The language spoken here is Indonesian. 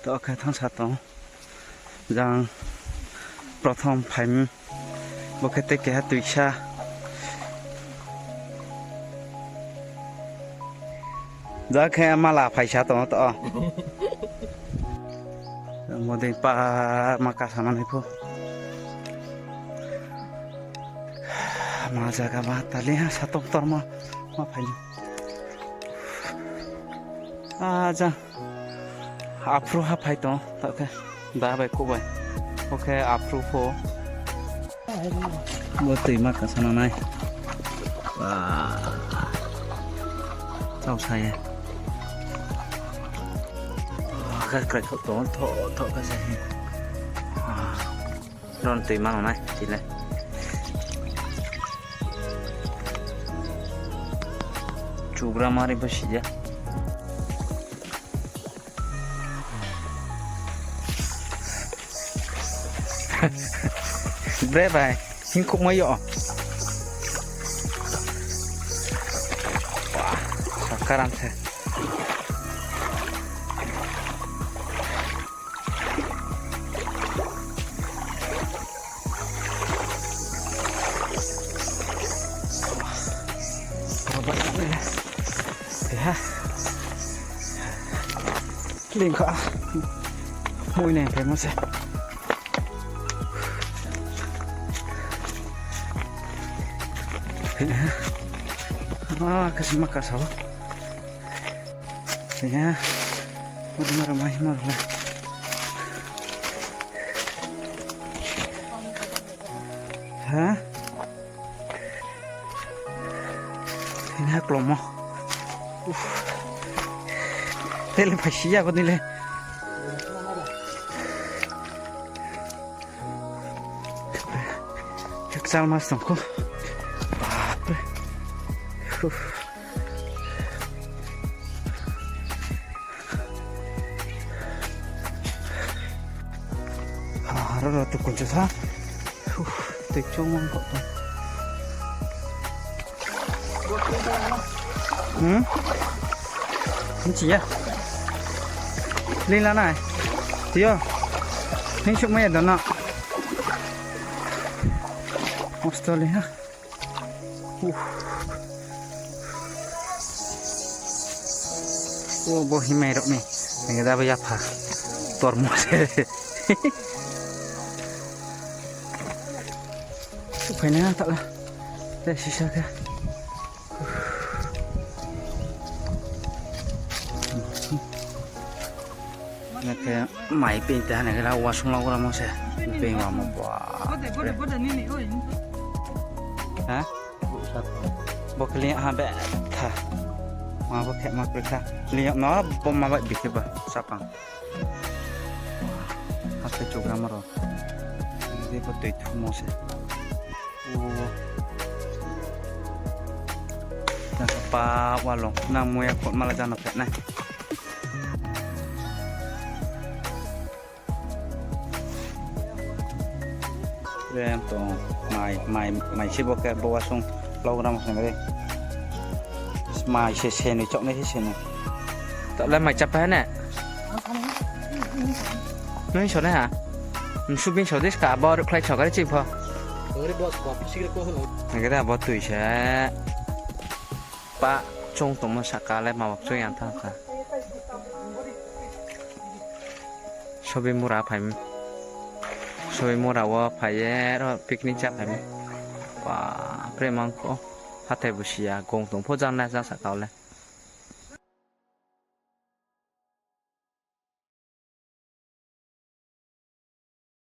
ต่อแค่ทั้งชาตองยังประทองไผ่บุคเตแก่ตุยชาจะแค่มาลาไผ่ชาตองต่อโมเดลปามากาสามันให้พวกมาจากบ้านตาเลี้ยชาตองต่อมาไผ่จังapprove หาไผ่ต่อโอเคได้ไปกูไปโอเค approve พอบ่ตื่นมากกันสนานายว้าเจ้าชายก็เกิดเขาตัวโตก็ใช่ร้อนตื่นมากหน่อยจริงเลยจูบรามาริบชิจ้ะBreve, cinco maior. Sekarang saya. Ya. Lingkar. Mui này phải mất rồi. Kasih makan sawah. Ya, marah. Hah? Ini aku lomo. Tele pasti aku nilai. Kesal mas tongku. Rara tu kunci sah, tekcung mangkok tu. Kunci ya, lila nai, tiyo, ni cuma ya dana, Australia. Oh, bohi merok ni, ni dah bayar apa? Tormos. Phải nè, thật là để xí xa kìa. Nè cái máy pin ta này cái là qua sông lâu ra mà sẽ pin vào một quả. Hả? Bọc cái liệm hàng bẹ thà mà bọc kẹt mặc được thà liệm nó bom mà vậy bị cái bờ sắp bằng. Hạt cái chụp ra mà rồi. Đây có tùy thu mà sẽ. Pa walong nang moya kot malajan opet nai rem to mai si boke bawa song program sang re mai se ni chok ni se ni tak la mai chapa na noi chok na ha su bin chok dis ka ba ru klai chok ka chi pho cái đó bỏ tuổi sẽ ba trong tổng một sạc cá lại mà bọc chơi ăn thang cả so với mua ra wa phải rồi picnic chắc phải và pre mang có hát thầy buổi chiều cùng tổng phố giang này ra sạc cá lại